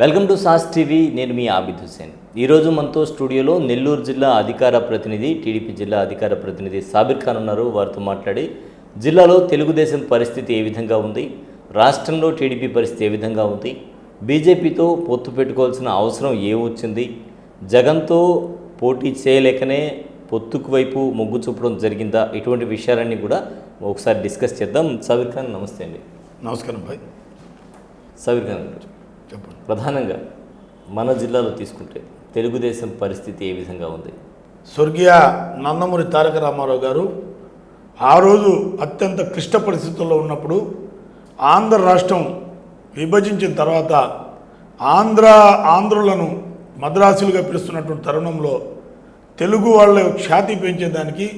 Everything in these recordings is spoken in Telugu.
Welcome to sauce TV. నేను మీ ఆబిద్ హుసేన్. ఈరోజు మనతో స్టూడియోలో నెల్లూరు జిల్లా అధికార ప్రతినిధి, టీడీపీ జిల్లా అధికార ప్రతినిధి సాబిర్ ఖాన్ ఉన్నారు. వారితో మాట్లాడి జిల్లాలో తెలుగుదేశం పరిస్థితి ఏ విధంగా ఉంది, రాష్ట్రంలో టీడీపీ పరిస్థితి ఏ విధంగా ఉంది, బీజేపీతో పొత్తు పెట్టుకోవాల్సిన అవసరం ఏమొచ్చింది, జగన్తో పోటీ చేయలేకనే పొత్తుకు వైపు మొగ్గు చూపడం జరిగిందా, ఇటువంటి విషయాలన్నీ కూడా ఒకసారి డిస్కస్ చేద్దాం. సాబిర్ ఖాన్ నమస్తే అండి. నమస్కారం భాయ్. సాబిర్ ఖాన్ గారు, చెప్పండి. ప్రధానంగా మన జిల్లాలో తీసుకుంటే తెలుగుదేశం పరిస్థితి ఏ విధంగా ఉంది? స్వర్గీయ నందమూరి తారక రామారావు గారు ఆ రోజు అత్యంత క్లిష్ట పరిస్థితుల్లో ఉన్నప్పుడు ఆంధ్ర రాష్ట్రం విభజించిన తర్వాత ఆంధ్రులను మద్రాసులుగా పిలుస్తున్నటువంటి తరుణంలో తెలుగు వాళ్ళ ఖ్యాతి పెంచేదానికి,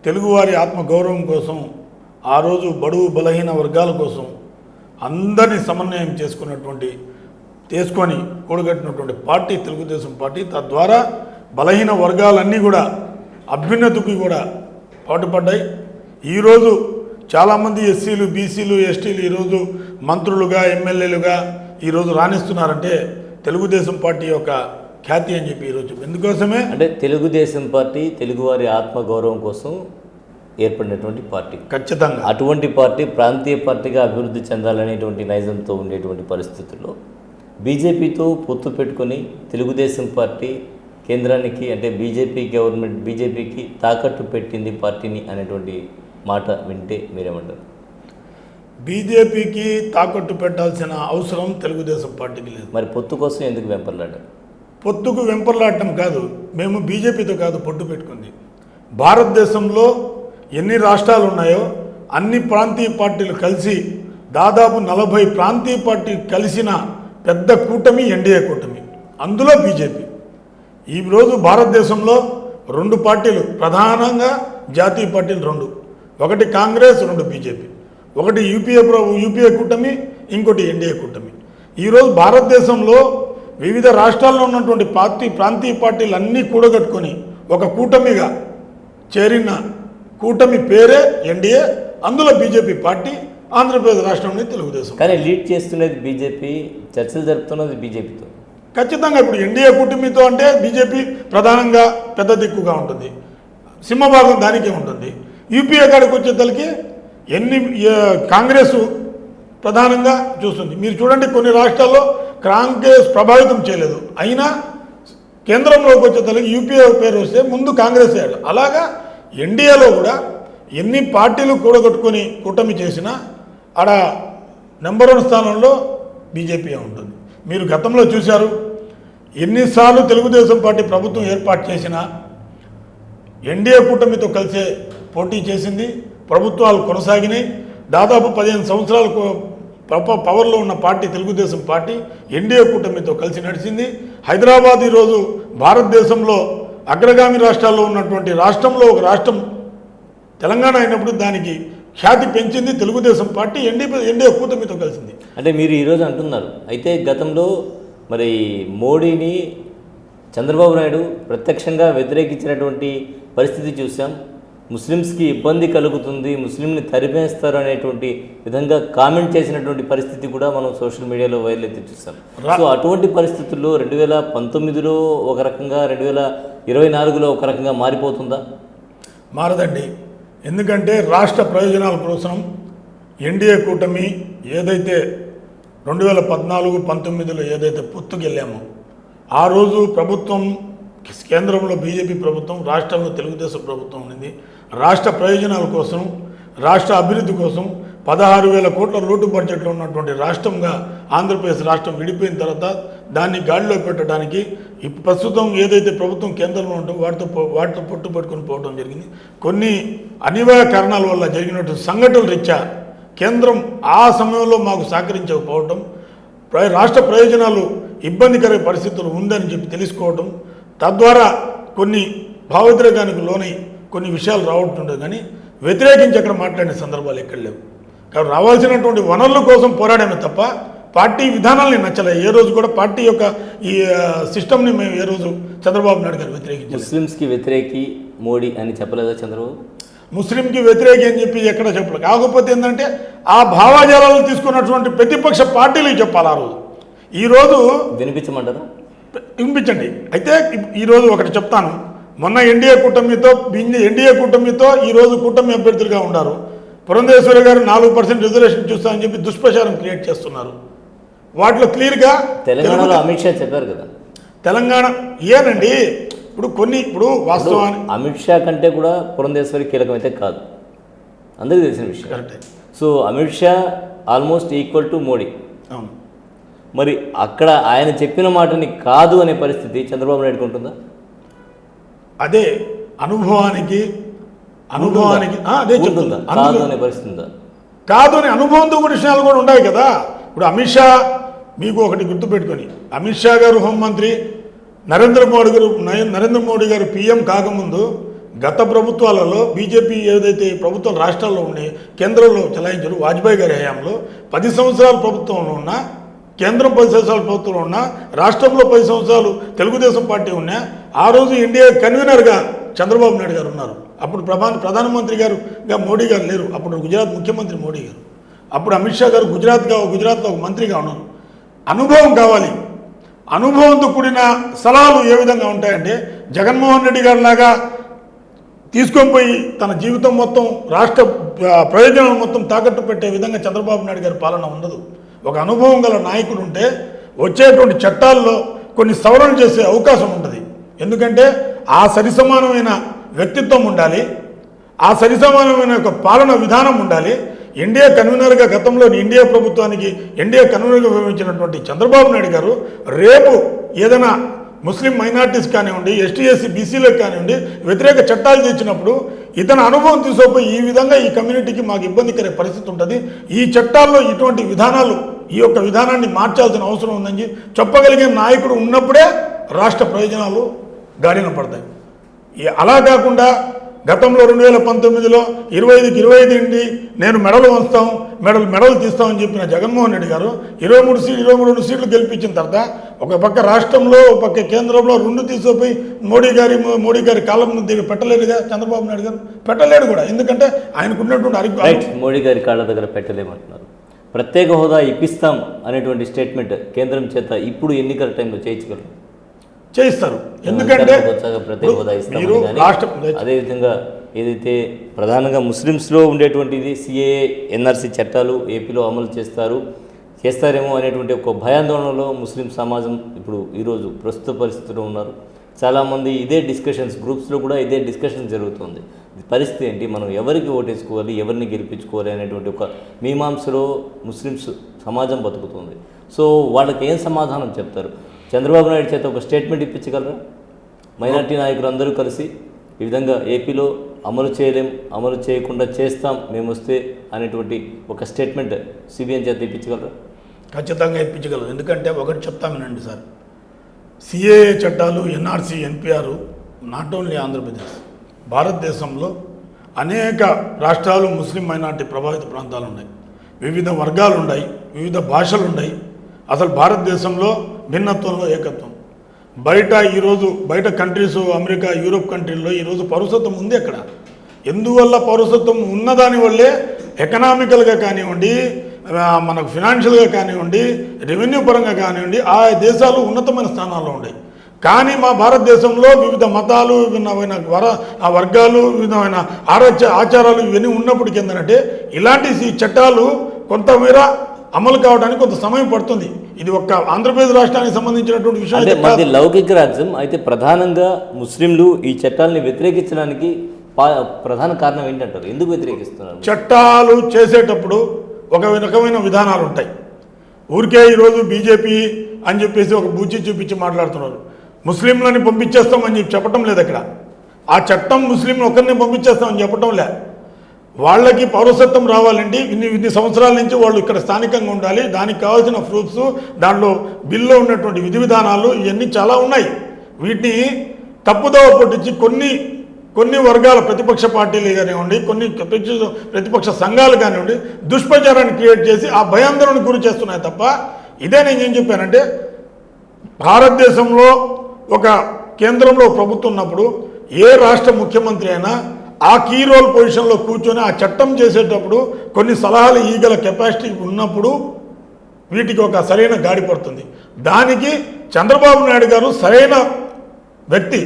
తెలుగువారి ఆత్మగౌరవం కోసం ఆ రోజు బడుగు బలహీన వర్గాల కోసం అందరినీ సమన్వయం చేసుకొని కూడగట్టినటువంటి పార్టీ తెలుగుదేశం పార్టీ. తద్వారా బలహీన వర్గాలన్నీ కూడా అభ్యున్నతికి కూడా పాటుపడ్డాయి. ఈరోజు చాలామంది ఎస్సీలు, బీసీలు, ఎస్టీలు ఈరోజు మంత్రులుగా, ఎమ్మెల్యేలుగా ఈరోజు రాణిస్తున్నారంటే తెలుగుదేశం పార్టీ యొక్క ఖ్యాతి అని చెప్పి ఈరోజు. ఎందుకోసమే అంటే తెలుగుదేశం పార్టీ తెలుగువారి ఆత్మగౌరవం కోసం ఏర్పడినటువంటి పార్టీ. ఖచ్చితంగా అటువంటి పార్టీ ప్రాంతీయ పార్టీగా అభివృద్ధి చెందాలనేటువంటి నైజంతో ఉండేటువంటి పరిస్థితుల్లో బీజేపీతో పొత్తు పెట్టుకొని తెలుగుదేశం పార్టీ కేంద్రానికి, అంటే బీజేపీ గవర్నమెంట్ బీజేపీకి తాకట్టు పెట్టింది పార్టీని అనేటువంటి మాట వింటే మీరేమంటారు? బీజేపీకి తాకట్టు పెట్టాల్సిన అవసరం తెలుగుదేశం పార్టీకి లేదు. మరి పొత్తు కోసం ఎందుకు వెంపర్లాడారు? పొత్తుకు వెంపర్లాడటం కాదు, మేము బీజేపీతో కాదు పొట్టు పెట్టుకుంది. భారతదేశంలో ఎన్ని రాష్ట్రాలు ఉన్నాయో అన్ని ప్రాంతీయ పార్టీలు కలిసి దాదాపు 40 ప్రాంతీయ పార్టీలు కలిసిన పెద్ద కూటమి ఎన్డీఏ కూటమి, అందులో బీజేపీ. ఈరోజు భారతదేశంలో 2 పార్టీలు, ప్రధానంగా జాతీయ పార్టీలు 2, ఒకటి కాంగ్రెస్, 2 బీజేపీ, ఒకటి యూపీఏ కూటమి, ఇంకోటి ఎన్డీఏ కూటమి. ఈరోజు భారతదేశంలో వివిధ రాష్ట్రాల్లో ఉన్నటువంటి ప్రాంతీయ పార్టీలు అన్నీ కూడగట్టుకొని ఒక కూటమిగా చేరిన కూటమి పేరే ఎన్డీఏ. అందులో బీజేపీ పార్టీ, ఆంధ్రప్రదేశ్ రాష్ట్రంలో తెలుగుదేశం. కానీ లీడ్ చేస్తున్నది బీజేపీ, చర్చలు జరుపుతున్నది బీజేపీతో. ఖచ్చితంగా ఇప్పుడు ఎన్డీఏ కూటమితో అంటే బీజేపీ ప్రధానంగా పెద్ద దిక్కుగా ఉంటుంది, సింహభాగం దానికే ఉంటుంది. యూపీఏ కాడికి వచ్చేసరికి కాంగ్రెస్ ప్రధానంగా చూస్తుంది. మీరు చూడండి, కొన్ని రాష్ట్రాల్లో కాంగ్రెస్ ప్రభావితం చేయలేదు, అయినా కేంద్రంలోకి వచ్చేసరికి యూపీఏ పేరు వస్తే ముందు కాంగ్రెస్ అయ్యాడు. అలాగా ఎన్డీఏలో కూడా ఎన్ని పార్టీలు కూడగట్టుకొని కూటమి చేసినా ఆడ నెంబర్ 1 స్థానంలో బీజేపీ ఉంటుంది. మీరు గతంలో చూశారు, ఎన్నిసార్లు తెలుగుదేశం పార్టీ ప్రభుత్వం ఏర్పాటు చేసినా ఎన్డీఏ కూటమితో కలిసే పోటీ చేసింది, ప్రభుత్వాలు కొనసాగినాయి. దాదాపు 15 సంవత్సరాలు పవర్లో ఉన్న పార్టీ తెలుగుదేశం పార్టీ ఎన్డీఏ కూటమితో కలిసి నడిచింది. హైదరాబాద్ ఈరోజు భారతదేశంలో అగ్రగామి రాష్ట్రాల్లో ఉన్నటువంటి రాష్ట్రంలో ఒక రాష్ట్రం తెలంగాణ అయినప్పుడు దానికి ఖ్యాతి పెంచింది తెలుగుదేశం పార్టీ, ఎన్డీఏ కూటమితో కలిసింది. అంటే మీరు ఈరోజు అంటున్నారు, అయితే గతంలో మరి మోడీని చంద్రబాబు నాయుడు ప్రత్యక్షంగా వ్యతిరేకించినటువంటి పరిస్థితి చూసాం. ముస్లిమ్స్కి ఇబ్బంది కలుగుతుంది, ముస్లింని తరిమేస్తారు అనేటువంటి విధంగా కామెంట్ చేసినటువంటి పరిస్థితి కూడా మనం సోషల్ మీడియాలో వైరల్ అయితే చూసాం. సో అటువంటి పరిస్థితుల్లో 2019లో ఒక రకంగా, 2024లో ఒక రకంగా మారిపోతుందా? మారదండి. ఎందుకంటే రాష్ట్ర ప్రయోజనాల కోసం ఎన్డీఏ కూటమి ఏదైతే 2014-19లో ఏదైతే పొత్తుకు వెళ్ళామో, ఆ రోజు ప్రభుత్వం కేంద్రంలో బీజేపీ ప్రభుత్వం, రాష్ట్రంలో తెలుగుదేశం ప్రభుత్వం ఉంది. రాష్ట్ర ప్రయోజనాల కోసం, రాష్ట్ర అభివృద్ధి కోసం 16,000 కోట్ల లోటు బడ్జెట్లో ఉన్నటువంటి రాష్ట్రంగా ఆంధ్రప్రదేశ్ రాష్ట్రం విడిపోయిన తర్వాత దాన్ని గాడిలో పెట్టడానికి ప్రస్తుతం ఏదైతే ప్రభుత్వం కేంద్రంలో ఉంటో వాటితో పొట్టు పట్టుకొని పోవడం జరిగింది. కొన్ని అనివార్య కారణాల వల్ల జరిగినటువంటి సంఘటనల రీత్యా కేంద్రం ఆ సమయంలో మాకు సహకరించకపోవటం, రాష్ట్ర ప్రయోజనాలు ఇబ్బందికర పరిస్థితులు ఉందని చెప్పి తెలుసుకోవటం, తద్వారా కొన్ని భావోద్రేకానికి లోనై కొన్ని విషయాలు రావట్టుండదు. కానీ వ్యతిరేకించి అక్కడ మాట్లాడిన సందర్భాలు ఎక్కడ లేవు. కాబట్టి రావాల్సినటువంటి వనరుల కోసం పోరాడమే తప్ప పార్టీ విధానాలని నచ్చలే. ఏ రోజు కూడా పార్టీ యొక్క ఈ సిస్టమ్ని మేము ఏ రోజు చంద్రబాబు నాయుడు గారు వ్యతిరేకించారు. ముస్లిమ్స్కి వ్యతిరేకి మోడీ అని చెప్పలేదా చంద్రబాబు? ముస్లింకి వ్యతిరేకి అని చెప్పి ఎక్కడ చెప్పలేదు. కాకపోతే ఏంటంటే ఆ భావజాలను తీసుకున్నటువంటి ప్రతిపక్ష పార్టీలకు చెప్పాలి. ఆ రోజు ఈరోజు వినిపించమంటారా? వినిపించండి. అయితే ఈరోజు ఒకటి చెప్తాను. మొన్న ఎన్డీఏ కూటమితో ఈరోజు కూటమి అభ్యర్థులుగా ఉన్నారు. పురంధేశ్వరి గారు 4% రిజర్వేషన్ చూస్తామని చెప్పి దుష్ప్రచారం క్రియేట్ చేస్తున్నారు. వాటిలో క్లియర్గా తెలంగాణలో అమిత్ షా చెప్పారు కదా, తెలంగాణ ఏనండి ఇప్పుడు వాస్తవాన్ని అమిత్ షా కంటే కూడా పురంధేశ్వరి కీలకమైతే కాదు, అందరికీ తెలిసిన విషయం. కరెక్టే. So Amit Shah almost equal to Modi. అవును. మరి అక్కడ ఆయన చెప్పిన మాటని కాదు అనే పరిస్థితి చంద్రబాబు నాయుడుకు ఉంటుందా? అదే అనుభవానికి అదే చెప్తుందా కాదు అనే పరిస్థితి ఉందా? కాదు అని అనుభవంతో కూడా విషయాలు కూడా ఉన్నాయి కదా. ఇప్పుడు అమిత్ షా, మీకు ఒకటి గుర్తుపెట్టుకొని, అమిత్ షా గారు హోంమంత్రి, నరేంద్ర మోడీ గారు పీఎం కాకముందు గత ప్రభుత్వాలలో బీజేపీ ఏదైతే ప్రభుత్వాలు రాష్ట్రాల్లో ఉన్నాయి, కేంద్రంలో చలాయించారు. వాజ్పేయి గారి హయాంలో 10 సంవత్సరాల ప్రభుత్వంలో ఉన్న, కేంద్రం 10 సంవత్సరాల ప్రభుత్వంలో ఉన్న, రాష్ట్రంలో 10 సంవత్సరాలు తెలుగుదేశం పార్టీ ఉన్నా, ఆ రోజు ఇండియా కన్వీనర్గా చంద్రబాబు నాయుడు గారు ఉన్నారు. అప్పుడు ప్రధానమంత్రి గారుగా మోడీ గారు లేరు. అప్పుడు గుజరాత్ ముఖ్యమంత్రి మోడీ గారు. అప్పుడు అమిత్ షా గారు గుజరాత్లో ఒక మంత్రిగా ఉన్నారు. అనుభవం కావాలి. అనుభవంతో కూడిన సలహాలు ఏ విధంగా ఉంటాయంటే, జగన్మోహన్ రెడ్డి గారి లాగా తీసుకొని పోయి తన జీవితం మొత్తం, రాష్ట్ర ప్రయోజనాలు మొత్తం తాకట్టు పెట్టే విధంగా చంద్రబాబు నాయుడు గారి పాలన ఉండదు. ఒక అనుభవం గల నాయకుడు ఉంటే వచ్చేటువంటి చట్టాల్లో కొన్ని సవరణలు చేసే అవకాశం ఉంటుంది. ఎందుకంటే ఆ సరిసమానమైన వ్యక్తిత్వం ఉండాలి, ఆ సరిసమానమైన ఒక పాలన విధానం ఉండాలి. ఎన్డీఏ కన్వీనర్గా గతంలో ఎన్డీఏ ప్రభుత్వానికి ఎన్డీఏ కన్వీనర్గా వ్యవహరించినటువంటి చంద్రబాబు నాయుడు గారు రేపు ఏదైనా ముస్లిం మైనార్టీస్ కానివ్వండి, ఎస్టీ ఎస్సీ బీసీలకు కానివ్వండి వ్యతిరేక చట్టాలు తెచ్చినప్పుడు ఇతని అనుభవం తీసుకుపోయి ఈ విధంగా ఈ కమ్యూనిటీకి మాకు ఇబ్బందికర పరిస్థితి ఉంటుంది, ఈ చట్టాల్లో ఇటువంటి విధానాలు, ఈ యొక్క విధానాన్ని మార్చాల్సిన అవసరం ఉందని చెప్పగలిగే నాయకుడు ఉన్నప్పుడే రాష్ట్ర ప్రయోజనాలు గాడిన పడతాయి. అలా కాకుండా గతంలో 2019లో 25కి 25 నుండి నేను మెడలు వంచుతాం, మెడలు తీస్తామని చెప్పిన జగన్మోహన్ రెడ్డి గారు 23 సీట్లు గెలిపించిన తర్వాత ఒక పక్క రాష్ట్రంలో, ఒక పక్క కేంద్రంలో 2 తీసుకుపోయి మోడీ గారి కాలం దగ్గర పెట్టలేదుగా చంద్రబాబు నాయుడు గారు. పెట్టలేడు కూడా, ఎందుకంటే ఆయనకున్నటువంటి మోడీ గారి కాళ్ళ దగ్గర పెట్టలేమంటున్నారు. ప్రత్యేక హోదా ఇప్పిస్తాం అనేటువంటి స్టేట్మెంట్ కేంద్రం చేత ఇప్పుడు ఎన్నికల టైంలో చేయించగలరు, చేయిస్తారు. ఎందుకంటే ప్రత్యేక హోదా ఇస్తామని కానీ, అదేవిధంగా ఏదైతే ప్రధానంగా ముస్లిమ్స్లో ఉండేటువంటిది సిఏఏ ఎన్ఆర్సీ చట్టాలు ఏపీలో అమలు చేస్తారేమో అనేటువంటి ఒక భయాందోళనలో ముస్లిం సమాజం ఇప్పుడు ఈరోజు ప్రస్తుత పరిస్థితిలో ఉన్నారు. చాలామంది ఇదే డిస్కషన్స్, గ్రూప్స్లో కూడా ఇదే డిస్కషన్ జరుగుతుంది. పరిస్థితి ఏంటి, మనం ఎవరికి ఓటేసుకోవాలి, ఎవరిని గెలిపించుకోవాలి అనేటువంటి ఒక మీమాంసలో ముస్లిమ్స్ సమాజం బతుకుతుంది. సో వాళ్ళకి ఏం సమాధానం చెప్తారు? చంద్రబాబు నాయుడు చేత ఒక స్టేట్మెంట్ ఇప్పించగలరా? మైనార్టీ నాయకులు అందరూ కలిసి ఈ విధంగా ఏపీలో అమలు చేయలేం, అమలు చేయకుండా చేస్తాం మేము వస్తే అనేటువంటి ఒక స్టేట్మెంట్ సిబిఎన్ చేత ఇప్పించగలరా? ఖచ్చితంగా ఇప్పించగలరు. ఎందుకంటే ఒకటి చెప్తామేనండి సార్, సిఏఏ చట్టాలు, NRC, NPR not only Andhra Pradesh, భారతదేశంలో అనేక రాష్ట్రాలు ముస్లిం మైనార్టీ ప్రభావిత ప్రాంతాలు ఉన్నాయి, వివిధ వర్గాలు ఉన్నాయి, వివిధ భాషలు ఉన్నాయి. అసలు భారతదేశంలో భిన్నత్వంలో ఏకత్వం. బయట కంట్రీస్, అమెరికా, యూరోప్ కంట్రీల్లో ఈరోజు పౌరసత్వం ఉంది. అక్కడ ఎందువల్ల పౌరసత్వం ఉన్నదాని వల్లే ఎకనామికల్గా కానివ్వండి, మనకు ఫినాన్షియల్గా కానివ్వండి, రెవెన్యూ పరంగా కానివ్వండి, ఆ దేశాలు ఉన్నతమైన స్థానాల్లో ఉన్నాయి. కానీ మా భారతదేశంలో వివిధ మతాలు, విభిన్నమైన వర్గాలు, వివిధమైన ఆచారాలు ఇవన్నీ ఉన్నప్పటికీ ఏంటంటే ఇలాంటి చట్టాలు కొంతమేర అమలు కావడానికి కొంత సమయం పడుతుంది. ఇది ఒక్క ఆంధ్రప్రదేశ్ రాష్ట్రానికి సంబంధించినటువంటి విషయం. అంటే మాది లౌకిక రాజ్యం అయితే ప్రధానంగా ముస్లింలు ఈ చట్టాలని వ్యతిరేకించడానికి ప్రధాన కారణం ఏంటంటారు? ఎందుకు వ్యతిరేకిస్తున్నారు? చట్టాలు చేసేటప్పుడు ఒక రకమైన విధానాలు ఉంటాయి. ఊరికే ఈరోజు బీజేపీ అని చెప్పేసి ఒక బూచి చూపించి మాట్లాడుతున్నారు. ముస్లింలని పంపించేస్తామని చెప్పటం లేదు అక్కడ. ఆ చట్టం ముస్లింలు ఒకరిని పంపించేస్తామని చెప్పటం లే. వాళ్ళకి పౌరసత్వం రావాలండి, ఇన్ని సంవత్సరాల నుంచి వాళ్ళు ఇక్కడ స్థానికంగా ఉండాలి, దానికి కావాల్సిన ప్రూఫ్స్, దాంట్లో బిల్లో ఉన్నటువంటి విధి విధానాలు ఇవన్నీ చాలా ఉన్నాయి. వీటిని తప్పుదోవ పట్టించి కొన్ని వర్గాల ప్రతిపక్ష పార్టీలు కానివ్వండి, కొన్ని ప్రతిపక్ష సంఘాలు కానివ్వండి దుష్ప్రచారాన్ని క్రియేట్ చేసి ఆ భయాందోళనకు గురి చేస్తున్నాయి తప్ప, ఇదే నేను ఏం చెప్పానంటే భారతదేశంలో ఒక కేంద్రంలో ప్రభుత్వం ఉన్నప్పుడు ఏ రాష్ట్ర ముఖ్యమంత్రి అయినా ఆ కీ రోల్ పొజిషన్లో కూర్చొని ఆ చట్టం చేసేటప్పుడు కొన్ని సలహాలు ఈగల కెపాసిటీ ఉన్నప్పుడు వీటికి ఒక సరైన గాడి పడుతుంది. దానికి చంద్రబాబు నాయుడు గారు సరైన వ్యక్తి.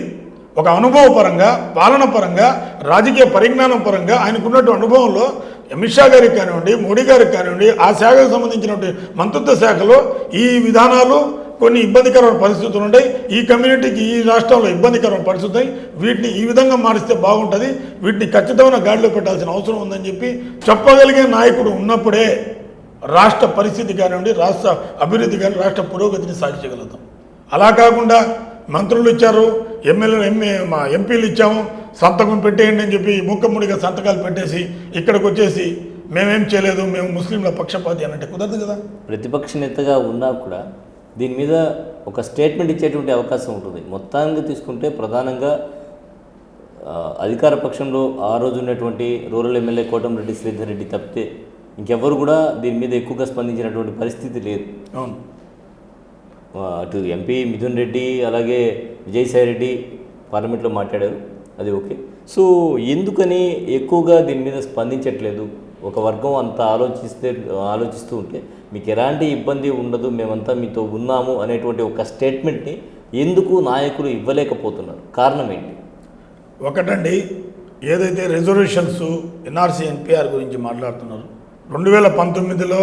ఒక అనుభవపరంగా, పాలన పరంగా, రాజకీయ పరిజ్ఞానం పరంగా ఆయనకున్నటువంటి అనుభవంలో అమిత్ షా గారికి కానివ్వండి, మోడీ గారికి కానివ్వండి, ఆ శాఖకు సంబంధించినటువంటి మంత్రిత్వ శాఖలో ఈ విధానాలు కొన్ని ఇబ్బందికరమైన పరిస్థితులు ఉంటాయి. ఈ కమ్యూనిటీకి ఈ రాష్ట్రంలో ఇబ్బందికరమైన పరిస్థితులు, వీటిని ఈ విధంగా మారిస్తే బాగుంటుంది, వీటిని ఖచ్చితమైన గాడిలో పెట్టాల్సిన అవసరం ఉందని చెప్పి చెప్పగలిగే నాయకుడు ఉన్నప్పుడే రాష్ట్ర పరిస్థితి కానివ్వండి, రాష్ట్ర అభివృద్ధి కానీ, రాష్ట్ర పురోగతిని సాధించగలుగుతాం. అలా కాకుండా మంత్రులు ఇచ్చారు, ఎంపీలు ఇచ్చాము, సంతకం పెట్టేయండి అని చెప్పి మూకముడిగా సంతకాలు పెట్టేసి ఇక్కడికి వచ్చేసి మేమేం చేయలేదు, మేము ముస్లింల పక్షపాతి అన్నట్టు కుదరదు కదా. ప్రతిపక్ష నేతగా ఉన్నా కూడా దీని మీద ఒక స్టేట్మెంట్ ఇచ్చేటువంటి అవకాశం ఉంటుంది. మొత్తానికి తీసుకుంటే ప్రధానంగా అధికార పక్షంలో ఆ రోజు ఉన్నటువంటి రూరల్ ఎమ్మెల్యే కోటంరెడ్డి శ్రీధర్ రెడ్డి తప్పితే ఇంకెవ్వరు కూడా దీని మీద ఎక్కువగా స్పందించినటువంటి పరిస్థితి లేదు. అవును, అటు ఎంపీ మిథున్ రెడ్డి అలాగే విజయసాయి రెడ్డి పార్లమెంట్లో మాట్లాడారు, అది ఓకే. సో ఎందుకని ఎక్కువగా దీని మీద స్పందించట్లేదు? ఒక వర్గం అంత ఆలోచిస్తూ ఉంటే మీకు ఎలాంటి ఇబ్బంది ఉండదు, మేమంతా మీతో ఉన్నాము అనేటువంటి ఒక స్టేట్మెంట్ని ఎందుకు నాయకులు ఇవ్వలేకపోతున్నారు? కారణం ఏంటి? ఒకటండి, ఏదైతే రిజర్వేషన్స్ ఎన్ఆర్సీ ఎన్పిఆర్ గురించి మాట్లాడుతున్నారు, 2019లో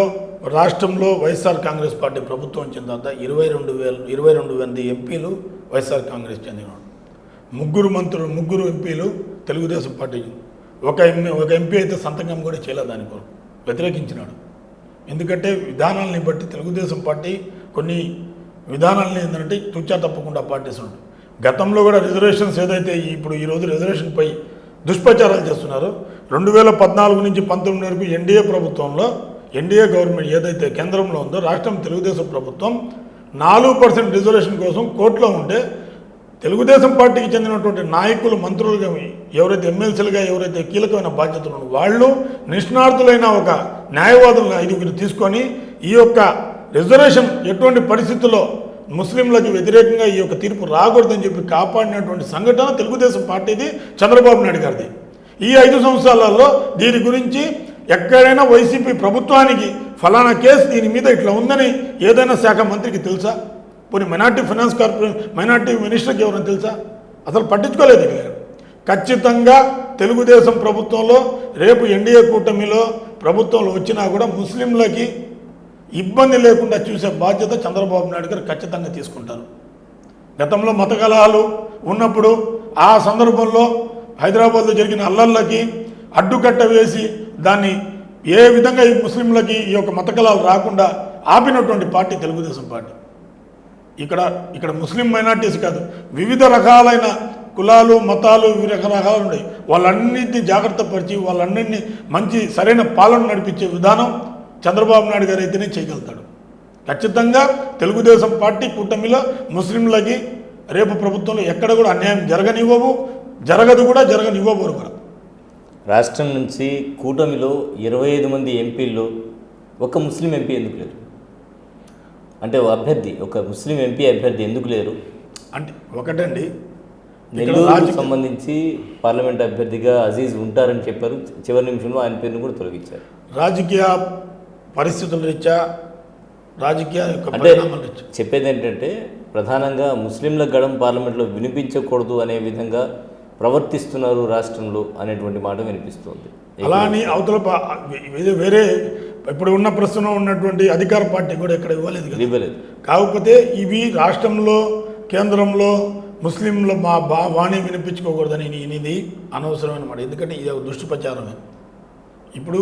రాష్ట్రంలో వైఎస్ఆర్ కాంగ్రెస్ పార్టీ ప్రభుత్వం వచ్చిన తర్వాత 22,000 ఎంపీలు వైఎస్ఆర్ కాంగ్రెస్ చెందినవాడు, ముగ్గురు ఎంపీలు తెలుగుదేశం పార్టీ, ఒక ఎంపీ అయితే సంతకం కూడా చేయలేదు, దాని కొరకు వ్యతిరేకించినాడు. ఎందుకంటే విధానాలని బట్టి తెలుగుదేశం పార్టీ కొన్ని విధానాలని ఏంటంటే తుచ్చా తప్పకుండా పాటిస్తున్నాడు. గతంలో కూడా రిజర్వేషన్స్ ఏదైతే ఇప్పుడు ఈరోజు రిజర్వేషన్పై దుష్ప్రచారాలు చేస్తున్నారో, 2014 నుంచి 19 వరకు ఎన్డీఏ ప్రభుత్వంలో, ఎన్డీఏ గవర్నమెంట్ ఏదైతే కేంద్రంలో ఉందో, రాష్ట్రం తెలుగుదేశం ప్రభుత్వం 4% రిజర్వేషన్ కోసం కోర్టులో ఉంటే తెలుగుదేశం పార్టీకి చెందినటువంటి నాయకులు, మంత్రులుగా, ఎవరైతే ఎమ్మెల్సీలుగా ఎవరైతే కీలకమైన బాధ్యతలు ఉన్నారో వాళ్ళు నిష్ణార్థులైన ఒక న్యాయవాదులను 5గురు తీసుకొని ఈ యొక్క రిజర్వేషన్ ఎటువంటి పరిస్థితుల్లో ముస్లింలకు వ్యతిరేకంగా ఈ యొక్క తీర్పు రాకూడదని చెప్పి కాపాడినటువంటి సంఘటన తెలుగుదేశం పార్టీది, చంద్రబాబు నాయుడు గారిది. ఈ 5 సంవత్సరాలలో దీని గురించి ఎక్కడైనా వైసీపీ ప్రభుత్వానికి ఫలానా కేసు దీని మీద ఇట్లా ఉందని ఏదైనా శాఖ మంత్రికి తెలుసా? పోనీ మైనార్టీ మినిస్టర్కి ఎవరైనా తెలుసా? అసలు పట్టించుకోలేదు. ఖచ్చితంగా తెలుగుదేశం ప్రభుత్వంలో రేపు ఎన్డీఏ కూటమిలో ప్రభుత్వంలో వచ్చినా కూడా ముస్లింలకి ఇబ్బంది లేకుండా చూసే బాధ్యత చంద్రబాబు నాయుడు గారు ఖచ్చితంగా తీసుకుంటారు. గతంలో మత కలహాలు ఉన్నప్పుడు ఆ సందర్భంలో హైదరాబాద్లో జరిగిన అల్లర్లకి అడ్డుకట్ట వేసి దాన్ని ఏ విధంగా ఈ ముస్లింలకి ఈ యొక్క మత కలహాలు రాకుండా ఆపినటువంటి పార్టీ తెలుగుదేశం పార్టీ. ఇక్కడ ముస్లిం మైనార్టీస్ కాదు, వివిధ రకాలైన కులాలు, మతాలు, వివిధ రకాలు ఉన్నాయి. వాళ్ళన్నింటినీ జాగ్రత్త పరిచి వాళ్ళన్నింటినీ మంచి సరైన పాలన నడిపించే విధానం చంద్రబాబు నాయుడు గారు అయితేనే చేయగలుగుతాడు. ఖచ్చితంగా తెలుగుదేశం పార్టీ కూటమిలో ముస్లింలకి రేపు ప్రభుత్వంలో ఎక్కడ కూడా అన్యాయం జరగదు కూడా, జరగనివ్వబోరు కూడా. రాష్ట్రం నుంచి కూటమిలో 25 మంది ఎంపీల్లో ఒక ముస్లిం ఎంపీ ఎందుకు లేరు? అంటే ఒక ముస్లిం ఎంపీ అభ్యర్థి ఎందుకు లేరు? అంటే ఒకటండి, నెల్లూరుకు సంబంధించి పార్లమెంట్ అభ్యర్థిగా అజీజ్ ఉంటారని చెప్పారు. చివరి నిమిషంలో ఆయన పేరును కూడా తొలగించారు. రాజకీయ పరిస్థితుల రీత్యా, రాజకీయ అంటే చెప్పేది ఏంటంటే ప్రధానంగా ముస్లింల గళం పార్లమెంట్లో వినిపించకూడదు అనే విధంగా ప్రవర్తిస్తున్నారు రాష్ట్రంలో అనేటువంటి మాట వినిపిస్తుంది. అలా అని అవతల వేరే ఇప్పుడు ఉన్న ప్రస్తుతం ఉన్నటువంటి అధికార పార్టీ కూడా ఇక్కడ ఇవ్వలేదు. కాకపోతే ఇవి రాష్ట్రంలో, కేంద్రంలో ముస్లింలు మా వాణి వినిపించుకోకూడదని ఇది అనవసరమైన మాట. ఎందుకంటే ఇది ఒక దుష్ప్రచారమే. ఇప్పుడు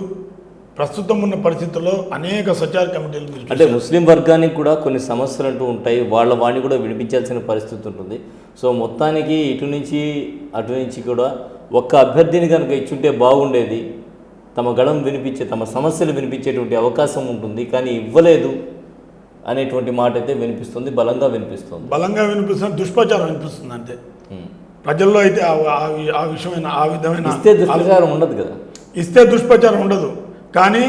ప్రస్తుతం ఉన్న పరిస్థితుల్లో అనేక సచార కమిటీలు, అంటే ముస్లిం వర్గానికి కూడా కొన్ని సమస్యలు అంటూ ఉంటాయి, వాళ్ళ వాణి కూడా వినిపించాల్సిన పరిస్థితి ఉంటుంది. సో మొత్తానికి ఇటు నుంచి అటు నుంచి కూడా ఒక్క అభ్యర్థిని కనుక ఇచ్చుంటే బాగుండేది, తమ గళం తమ సమస్యలు వినిపించేటువంటి అవకాశం ఉంటుంది, కానీ ఇవ్వలేదు అనేటువంటి మాట అయితే వినిపిస్తుంది, బలంగా వినిపిస్తుంది, దుష్ప్రచారం వినిపిస్తుంది. అంతే ప్రజల్లో అయితే ఆ విషయమైన ఆ విధమైన దుష్ప్రచారం ఉండదు కదా, ఇస్తే దుష్ప్రచారం ఉండదు. కానీ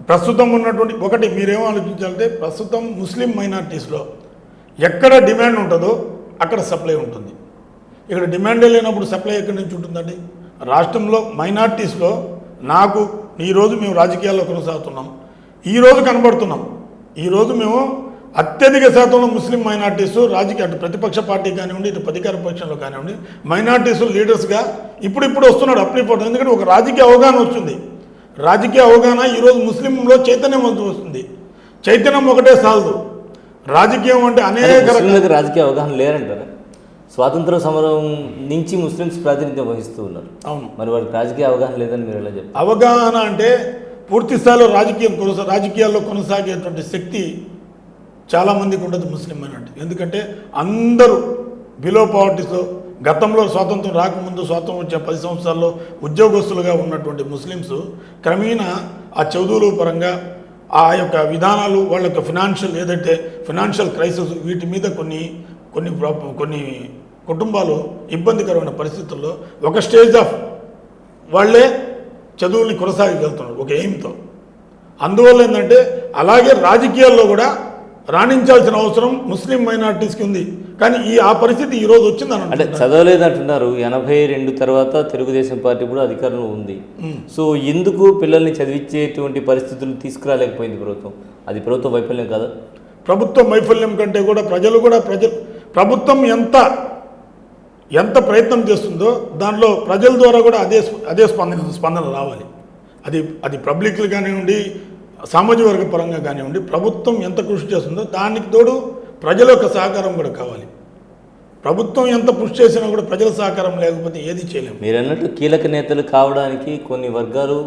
ప్రస్తుతం ఉన్నటువంటి ఒకటి మీరేమో ఆలోచించాలంటే, ప్రస్తుతం ముస్లిం మైనార్టీస్లో ఎక్కడ డిమాండ్ ఉంటుందో అక్కడ సప్లై ఉంటుంది. ఇక్కడ డిమాండే లేనప్పుడు సప్లై ఎక్కడి నుంచి ఉంటుందండి? రాష్ట్రంలో మైనార్టీస్లో ఈరోజు మేము రాజకీయాల్లో కొనసాగుతున్నాం, ఈరోజు కనబడుతున్నాం. ఈరోజు మేము అత్యధిక శాతంలో ముస్లిం మైనార్టీసు రాజకీయ అటు ప్రతిపక్ష పార్టీ కానివ్వండి ఇటు అధికార పక్షంలో కానివ్వండి మైనార్టీసు లీడర్స్గా ఇప్పుడు వస్తున్నాడు అప్పుడు ఎందుకంటే ఒక రాజకీయ అవగాహన వచ్చింది. రాజకీయ అవగాహన ఈరోజు ముస్లింలో చైతన్యం వస్తుంది. చైతన్యం ఒకటే సాలదు. రాజకీయం అంటే అనేక రాజకీయ అవగాహన లేరంటారా? స్వాతంత్ర సమరం నుంచి ముస్లిమ్స్ ప్రాతినిధ్యం వహిస్తూ ఉన్నారు. అవును, మరి వారికి రాజకీయ అవగాహన లేదని మీరు ఎలా చెప్తారు? అవగాహన అంటే పూర్తి స్థాయిలో రాజకీయాల్లో కొనసాగేటువంటి శక్తి చాలామందికి ఉండదు ముస్లిం మైనారిటీ. ఎందుకంటే అందరూ బిలో పావర్టీస్లో గతంలో స్వాతంత్రం రాకముందు స్వాతంత్రం వచ్చే 10 సంవత్సరాల్లో ఉద్యోగస్తులుగా ఉన్నటువంటి ముస్లిమ్స్ క్రమేణా ఆ చదువుల పరంగా ఆ యొక్క విధానాలు వాళ్ళ యొక్క ఫినాన్షియల్ క్రైసిస్ వీటి మీద కొన్ని కుటుంబాలు ఇబ్బందికరమైన పరిస్థితుల్లో ఒక స్టేజ్ ఆఫ్ వాళ్ళే చదువుల్ని కొనసాగలుగుతున్నారు ఒక ఎయిమ్తో. అందువల్ల ఏంటంటే అలాగే రాజకీయాల్లో కూడా రాణించాల్సిన అవసరం ముస్లిం మైనారిటీస్కి ఉంది. కానీ ఆ పరిస్థితి ఈరోజు వచ్చిందని అంటే చదవలేదంటున్నారు. 82 తర్వాత తెలుగుదేశం పార్టీ కూడా అధికారంలో ఉంది. సో ఎందుకు పిల్లల్ని చదివించేటువంటి పరిస్థితులు తీసుకురాలేకపోయింది ప్రభుత్వం? అది ప్రభుత్వ వైఫల్యం కాదా? ప్రభుత్వం వైఫల్యం కంటే కూడా ప్రభుత్వం ఎంత ప్రయత్నం చేస్తుందో దాంట్లో ప్రజల ద్వారా కూడా అదే స్పందన రావాలి. అది పబ్లిక్లు కానివ్వండి సామాజిక వర్గ పరంగా కానివ్వండి ప్రభుత్వం ఎంత కృషి చేస్తుందో దానికి తోడు ప్రజల యొక్క సహకారం కూడా కావాలి. ప్రభుత్వం ఎంత కృషి చేసినా కూడా ప్రజల సహకారం లేకపోతే ఏది చేయలేము. మీరు అన్నట్టు కీలక నేతలు కావడానికి కొన్ని వర్గాలు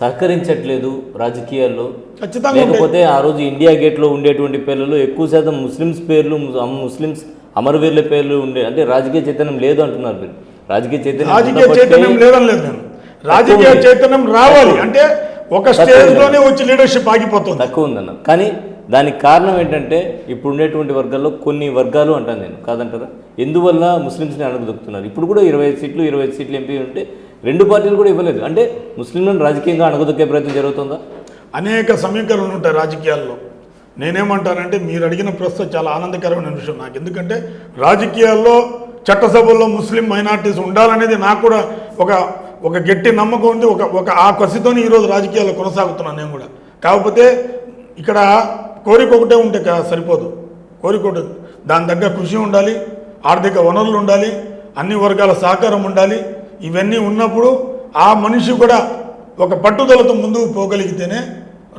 సహకరించట్లేదు రాజకీయాల్లో. ఖచ్చితంగా. లేకపోతే ఆ రోజు ఇండియా గేట్లో ఉండేటువంటి పేర్లలో ఎక్కువ శాతం ముస్లిమ్స్ పేర్లు, ముస్లిమ్స్ అమరవీరుల పేర్లు ఉండే. అంటే రాజకీయ చైతన్యం లేదు అంటున్నారు మీరు. రాజకీయ చైతన్యం లేదని లేదు నేను. రాజకీయ చైతన్యం రావాలి అంటే ఒక స్టేజ్లోనే వచ్చి లీడర్షిప్ ఆగిపోతుంది. తక్కువ ఉందన్న. కానీ దానికి కారణం ఏంటంటే ఇప్పుడు ఉండేటువంటి వర్గాల్లో కొన్ని వర్గాలు అంటాను నేను, కాదంటారా? ఎందువల్ల ముస్లిమ్స్ని అణగదొక్కుతున్నారు? ఇప్పుడు కూడా 25 సీట్లు ఎంపీ ఉంటే 2 పార్టీలు కూడా ఇవ్వలేదు. అంటే ముస్లింలను రాజకీయంగా అణగదొక్కే ప్రయత్నం జరుగుతుందా? అనేక సమీకరణలు ఉంటాయి రాజకీయాల్లో. నేనేమంటానంటే మీరు అడిగిన ప్రశ్న చాలా ఆనందకరమైన విషయం నాకు. ఎందుకంటే రాజకీయాల్లో చట్టసభల్లో ముస్లిం మైనార్టీస్ ఉండాలనేది నాకు కూడా ఒక గట్టి నమ్మకం ఉంది. ఆ కసితోని ఈరోజు రాజకీయాల్లో కొనసాగుతున్నాను నేను కూడా. కాకపోతే ఇక్కడ కోరిక ఒకటే ఉంటే సరిపోదు. కోరిక దాని దగ్గర కృషి ఉండాలి, ఆర్థిక వనరులు ఉండాలి, అన్ని వర్గాల సహకారం ఉండాలి. ఇవన్నీ ఉన్నప్పుడు ఆ మనిషి కూడా ఒక పట్టుదలతో ముందుకు పోగలిగితేనే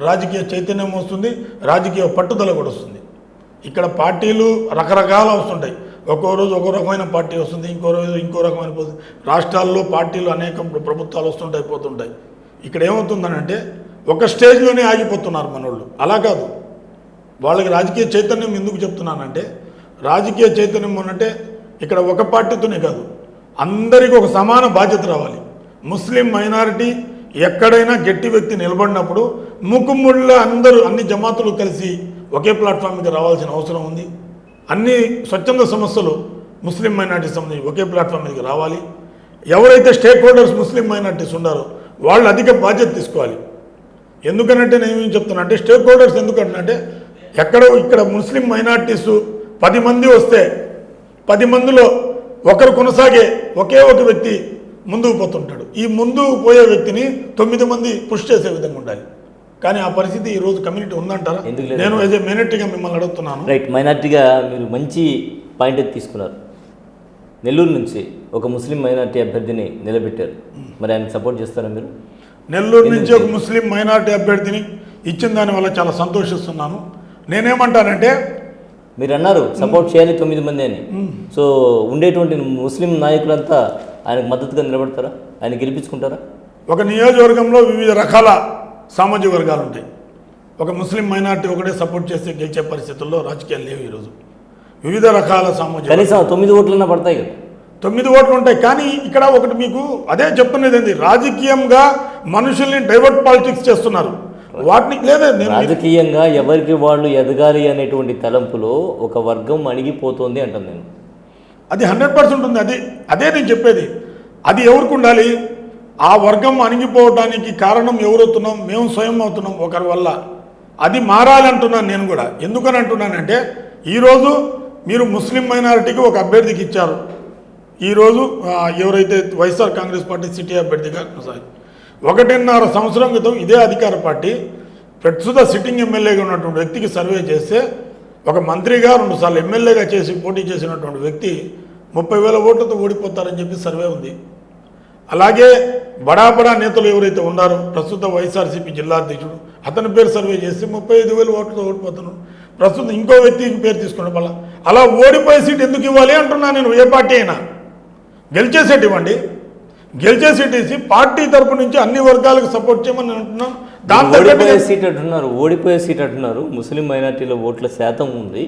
రాజకీయ చైతన్యం వస్తుంది, రాజకీయ పట్టుదల కూడా వస్తుంది. ఇక్కడ పార్టీలు రకరకాలు వస్తుంటాయి. ఒక్కో రోజు ఒక్కో రకమైన పార్టీ వస్తుంది, ఇంకో రోజు ఇంకో రకమైన పోతుంది. రాష్ట్రాల్లో పార్టీలు అనేక ప్రభుత్వాలు వస్తుంటాయి పోతుంటాయి. ఇక్కడ ఏమవుతుందనంటే ఒక స్టేజ్లోనే ఆగిపోతున్నారు మనోళ్ళు. అలా కాదు. వాళ్ళకి రాజకీయ చైతన్యం ఎందుకు చెప్తున్నానంటే రాజకీయ చైతన్యం అంటే ఇక్కడ ఒక పార్టీతోనే కాదు, అందరికీ ఒక సమాన బాధ్యత రావాలి. ముస్లిం మైనారిటీ ఎక్కడైనా గట్టి వ్యక్తి నిలబడినప్పుడు మూకుమ్మడిలో అన్ని జమాతులు కలిసి ఒకే ప్లాట్ఫామ్ మీద రావాల్సిన అవసరం ఉంది. అన్ని స్వచ్ఛంద సంస్థలు ముస్లిం మైనారిటీ సంబంధించి ఒకే ప్లాట్ఫామ్ మీదకి రావాలి. ఎవరైతే స్టేక్ హోల్డర్స్ ముస్లిం మైనారిటీస్ ఉన్నారో వాళ్ళు అధిక బాధ్యత తీసుకోవాలి. ఎందుకనంటే నేను ఏం చెప్తున్నా అంటే స్టేక్ హోల్డర్స్ ఎందుకంటే ఇక్కడ ముస్లిం మైనారిటీస్ 10 మంది వస్తే 10 మందిలో ఒకరు కొనసాగే ఒకే ఒక వ్యక్తి ముందుకు పోతుంటాడు. ఈ ముందుకు పోయే వ్యక్తిని 9 మంది పుష్ చేసే విధంగా ఉండాలి. కానీ ఆ పరిస్థితి ఈ రోజు కమ్యూనిటీ ఉందంటారా? నేను యాజ్ ఏ మైనారిటీగా మిమ్మల్ని అడుగుతున్నాను. రైట్, మైనారిటీగా మీరు మంచి పాయింట్ తీసుకున్నారు. నెల్లూరు నుంచి ఒక ముస్లిం మైనారిటీ అభ్యర్థిని నిలబెట్టారు. మరి ఆయనకు సపోర్ట్ చేస్తారా మీరు? నెల్లూరు నుంచి ఒక ముస్లిం మైనారిటీ అభ్యర్థిని ఇచ్చిన దానివల్ల చాలా సంతోషిస్తున్నాను. నేనేమంటానంటే మీరు అన్నారు సపోర్ట్ చేయాలి 9 మంది అని. సో ఉండేటువంటి ముస్లిం నాయకులంతా ఆయనకు మద్దతుగా నిలబడతారా? ఆయన గెలిపించుకుంటారా? ఒక నియోజకవర్గంలో వివిధ రకాల సామాజిక వర్గాలు ఉంటాయి. ఒక ముస్లిం మైనారిటీ ఒకటే సపోర్ట్ చేస్తే గెలిచే పరిస్థితుల్లో రాజకీయాలు లేవు ఈరోజు. వివిధ రకాల సామాజిక కనీసం 9 ఓట్లన్నా పడతాయి కదా. 9 ఓట్లు ఉంటాయి. కానీ ఇక్కడ ఒకటి మీకు అదే చెప్తున్నది ఏంటి, రాజకీయంగా మనుషుల్ని డైవర్ట్ పాలిటిక్స్ చేస్తున్నారు. వాటిని లేదా రాజకీయంగా ఎవరికి వాళ్ళు ఎదగాలి అనేటువంటి తలంపులో ఒక వర్గం అణిగిపోతుంది అంటాను నేను. అది 100% ఉంది. అదే నేను చెప్పేది. అది ఎవరికి ఉండాలి? ఆ వర్గం అణిగిపోవడానికి కారణం ఎవరవుతున్నాం? మేము స్వయం అవుతున్నాం ఒకరి వల్ల. అది మారాలంటున్నాను నేను కూడా. ఎందుకని అంటున్నానంటే ఈరోజు మీరు ముస్లిం మైనారిటీకి ఒక అభ్యర్థికి ఇచ్చారు. ఈరోజు ఎవరైతే వైఎస్ఆర్ కాంగ్రెస్ పార్టీ సిటీ అభ్యర్థిగా 1.5 సంవత్సరం క్రితం ఇదే అధికార పార్టీ ప్రస్తుత సిట్టింగ్ ఎమ్మెల్యేగా ఉన్నటువంటి వ్యక్తికి సర్వే చేస్తే ఒక మంత్రిగా 2 సార్లు ఎమ్మెల్యేగా చేసి పోటీ చేసినటువంటి వ్యక్తి 30,000 ఓట్లతో ఓడిపోతారని చెప్పి సర్వే ఉంది. అలాగే బడా నేతలు ఎవరైతే ఉన్నారో ప్రస్తుత వైఎస్ఆర్సీపీ జిల్లా అధ్యక్షుడు అతని పేరు సర్వే చేస్తే 35,000 ఓట్లతో ఓడిపోతున్నాడు. ప్రస్తుతం ఇంకో వ్యక్తికి పేరు తీసుకునే వల్ల అలా ఓడిపోయే సీట్ ఎందుకు ఇవ్వాలి అంటున్నా నేను. ఏ పార్టీ అయినా గెలిచే సీట్ ఇవ్వండి, గెలిచే సీట్ ఇచ్చి పార్టీ తరపు నుంచి అన్ని వర్గాలకు సపోర్ట్ చేయమని అంటున్నాను. ఓడిపోయే సీట్ అంటున్నారు. ముస్లిం మైనార్టీల ఓట్ల శాతం ఉంది,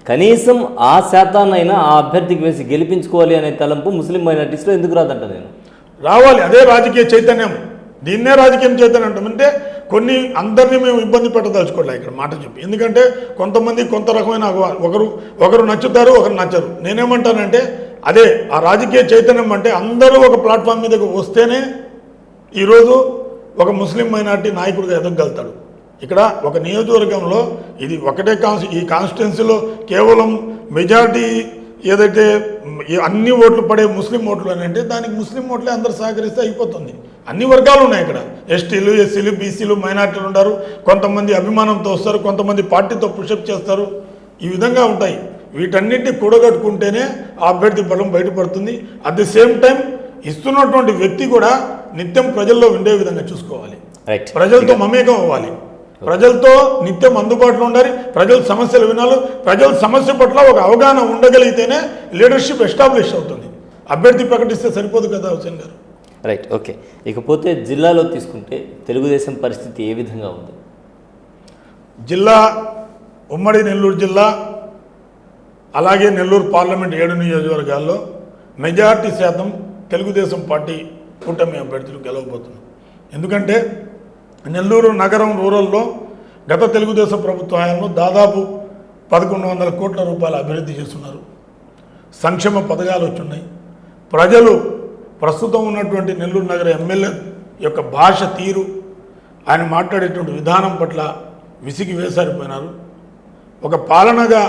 కనీసం ఆ శాతాన్నైనా ఆ అభ్యర్థికి వేసి గెలిపించుకోవాలి అనే తలంపు ముస్లిం మైనార్టీస్లో ఎందుకు రాదంట? నేను రావాలి, అదే రాజకీయ చైతన్యం. దీన్నే రాజకీయం చైతన్యం అంటామంటే కొన్ని అందరినీ మేము ఇబ్బంది పెట్టదలుచుకోలే ఇక్కడ మాట చెప్పి. ఎందుకంటే కొంతమంది కొంత రకమైన ఒకరు నచ్చుతారు, ఒకరు నచ్చరు. నేనేమంటానంటే అదే ఆ రాజకీయ చైతన్యం అంటే అందరూ ఒక ప్లాట్ఫామ్ మీదకి వస్తేనే ఈరోజు ఒక ముస్లిం మైనార్టీ నాయకుడిగా ఎదగలుగుతాడు. ఇక్కడ ఒక నియోజకవర్గంలో ఇది ఒకటే ఈ కాన్స్టిట్యున్సీలో కేవలం మెజారిటీ ఏదైతే అన్ని ఓట్లు పడే ముస్లిం ఓట్లు అని అంటే దానికి ముస్లిం ఓట్లే అందరూ సహకరిస్తే అయిపోతుంది. అన్ని వర్గాలు ఉన్నాయి ఇక్కడ. ఎస్టీలు, ఎస్సీలు, బీసీలు, మైనార్టీలు ఉంటారు. కొంతమంది అభిమానంతో వస్తారు, కొంతమంది పార్టీతో పుషప్ చేస్తారు. ఈ విధంగా ఉంటాయి. వీటన్నిటిని కూడగట్టుకుంటేనే ఆ అభ్యర్థి బలం బయటపడుతుంది. అట్ ది సేమ్ టైం ఇస్తున్నటువంటి వ్యక్తి కూడా నిత్యం ప్రజల్లో ఉండే విధంగా చూసుకోవాలి, ప్రజలతో మమేకం అవ్వాలి, ప్రజలతో నిత్యం అందుబాటులో ఉండాలి, ప్రజల సమస్యలు వినాలి. ప్రజల సమస్య పట్ల ఒక అవగాహన ఉండగలిగితేనే లీడర్షిప్ ఎస్టాబ్లిష్ అవుతుంది. అభ్యర్థి ప్రకటిస్తే సరిపోదు కదా హుసేన్ గారు. Right, okay. ఇకపోతే జిల్లాలో తీసుకుంటే తెలుగుదేశం పరిస్థితి ఏ విధంగా ఉంది? జిల్లా ఉమ్మడి నెల్లూరు జిల్లా అలాగే నెల్లూరు పార్లమెంట్ 7 నియోజకవర్గాల్లో మెజార్టీ శాతం తెలుగుదేశం పార్టీ కూటమి అభ్యర్థులు గెలవబోతున్నారు. ఎందుకంటే నెల్లూరు నగరం రూరల్లో గత తెలుగుదేశం ప్రభుత్వ హయాంలో దాదాపు 1,100 కోట్ల రూపాయల అభివృద్ధి చేస్తున్నారు. సంక్షేమ పథకాలు వచ్చున్నాయి. ప్రజలు ప్రస్తుతం ఉన్నటువంటి నెల్లూరు నగర ఎమ్మెల్యే యొక్క భాష తీరు, ఆయన మాట్లాడేటువంటి విధానం పట్ల విసిగి వేసారిపోయినారు. ఒక పాలనగా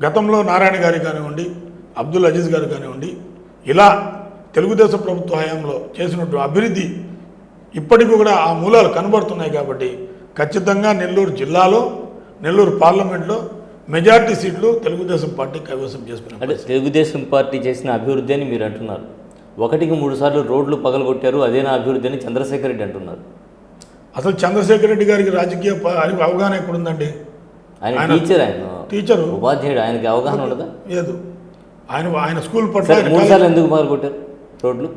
గతంలో నారాయణ గారి కానివ్వండి, అబ్దుల్ అజీజ్ గారు కానివ్వండి, ఇలా తెలుగుదేశం ప్రభుత్వ హయాంలో చేసినట్టు అభివృద్ధి ఇప్పటికీ కూడా ఆ మూలాలు కనబడుతున్నాయి. కాబట్టి ఖచ్చితంగా నెల్లూరు జిల్లాలో, నెల్లూరు పార్లమెంట్లో మెజార్టీ సీట్లు తెలుగుదేశం పార్టీ కైవసం చేసుకున్నారు. అంటే తెలుగుదేశం పార్టీ చేసిన అభివృద్ధి అని మీరు అంటున్నారు. 1కి 3 సార్లు రోడ్లు పగలగొట్టారు, అదేనా అభివృద్ధి అని చంద్రశేఖర్ రెడ్డి అంటున్నారు. అసలు చంద్రశేఖర్ రెడ్డి గారికి రాజకీయ అవగాహన ఎక్కడుందండి? ఆయన టీచరు, ఉపాధ్యాయుడు, ఆయనకి అవగాహన ఉండదా? లేదు. ఆయన స్కూల్ పట్ల 3 సార్లు ఎందుకు పగలగొట్టారు రోడ్లు?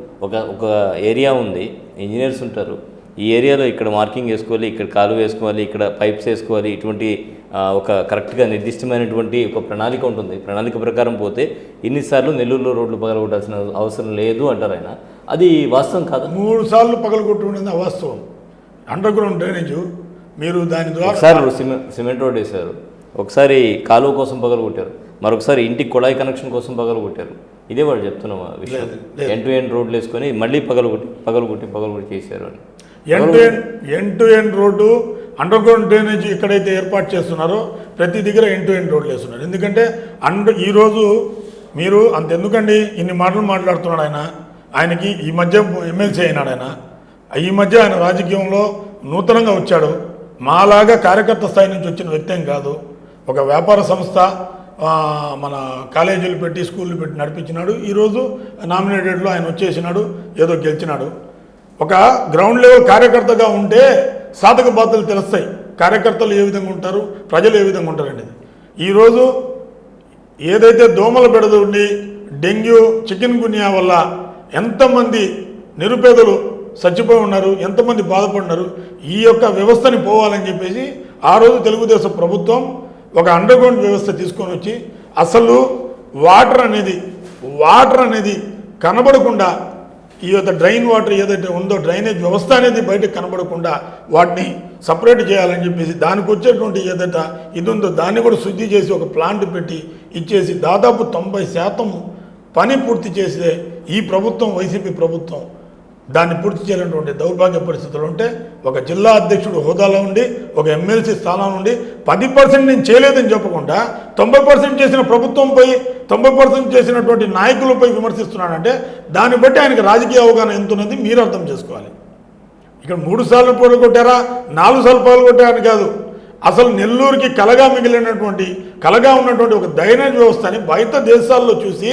ఒక ఏరియా ఉంది, ఇంజనీర్స్ ఉంటారు. ఈ ఏరియాలో ఇక్కడ మార్కింగ్ వేసుకోవాలి, ఇక్కడ కాలువ వేసుకోవాలి, ఇక్కడ పైప్స్ వేసుకోవాలి, ఇటువంటి ఒక కరెక్ట్గా నిర్దిష్టమైనటువంటి ఒక ప్రణాళిక ఉంటుంది. ప్రణాళిక ప్రకారం పోతే ఇన్నిసార్లు నెల్లూరులో రోడ్లు పగలగొట్టాల్సిన అవసరం లేదు అంటారు ఆయన. అది వాస్తవం కాదు. 3 సార్లు పగలగొట్టు అవాస్తవం. అండర్ గ్రౌండ్ డ్రైనేజ్ మీరు దాని ద్వారా ఒకసారి సిమెంట్ రోడ్ వేశారు, ఒకసారి కాలువ కోసం పగలగొట్టారు, మరొకసారి ఇంటికి కుళాయి కనెక్షన్ కోసం పగలగొట్టారు. ఇదే వాడు చెప్తున్నాం ఆ విషయం. ఎండ్ టు ఎండ్ రోడ్లు వేసుకొని మళ్ళీ పగలగొట్టి చేశారు అని. End to end road, under ground drainage ఎక్కడైతే ఏర్పాటు చేస్తున్నారో ప్రతి దగ్గర ఎండ్ టు ఎండ్ రోడ్లు వేస్తున్నారు. ఎందుకంటే ఈరోజు మీరు అంతెందుకండి ఇన్ని మాటలు మాట్లాడుతున్నాడు ఆయన. ఆయనకి ఈ మధ్య ఎమ్మెల్సీ అయినాడు ఆయన. ఈ మధ్య ఆయన రాజకీయంలో నూతనంగా వచ్చాడు. మాలాగా కార్యకర్త స్థాయి నుంచి వచ్చిన వ్యక్తి ఏం కాదు. ఒక వ్యాపార సంస్థ మన కాలేజీలు పెట్టి స్కూళ్ళు పెట్టి నడిపించినాడు. ఈరోజు నామినేటెడ్లో ఆయన వచ్చేసినాడు, ఏదో గెలిచినాడు. ఒక గ్రౌండ్ లెవెల్ కార్యకర్తగా ఉంటే సాధక బాధలు తెలుస్తాయి. కార్యకర్తలు ఏ విధంగా ఉంటారు, ప్రజలు ఏ విధంగా ఉంటారండి. ఈరోజు ఏదైతే దోమల బెడద ఉండి డెంగ్యూ, చికెన్ గున్యా వల్ల ఎంతమంది నిరుపేదలు చచ్చిపోయి ఉన్నారు, ఎంతమంది బాధపడినారు. ఈ యొక్క వ్యవస్థని పోవాలని చెప్పేసి ఆ రోజు తెలుగుదేశం ప్రభుత్వం ఒక అండర్ గ్రౌండ్ వ్యవస్థ తీసుకొని వచ్చి అసలు వాటర్ అనేది కనబడకుండా ఈ యొక్క డ్రైన్ వాటర్ ఏదైతే ఉందో డ్రైనేజ్ వ్యవస్థ అనేది బయటకు కనబడకుండా వాటిని సపరేట్ చేయాలని చెప్పేసి దానికి వచ్చేటువంటి ఏదైతే ఇది ఉందో దాన్ని కూడా శుద్ధి చేసి ఒక ప్లాంట్ పెట్టి ఇచ్చేసి దాదాపు 90% పని పూర్తి చేసే ఈ ప్రభుత్వం, వైసీపీ ప్రభుత్వం దాన్ని పూర్తి చేయాలన్నటువంటి దౌర్భాగ్య పరిస్థితులు ఉంటే ఒక జిల్లా అధ్యక్షుడు హోదాలో ఉండి ఒక ఎమ్మెల్సీ స్థానం నుండి 10% నేను చేయలేదని చెప్పకుండా 90% చేసిన ప్రభుత్వంపై 90% చేసినటువంటి నాయకులపై విమర్శిస్తున్నాడంటే దాన్ని బట్టి ఆయనకి రాజకీయ అవగాహన ఎంత ఉన్నది మీరు అర్థం చేసుకోవాలి. ఇక్కడ 3 సార్లు పోటీ కొట్టారా 4 సార్లు పోటీ కొట్టారని కాదు, అసలు నెల్లూరుకి కలగా ఉన్నటువంటి ఒక డ్రైనేజ్ వ్యవస్థని బయట దేశాల్లో చూసి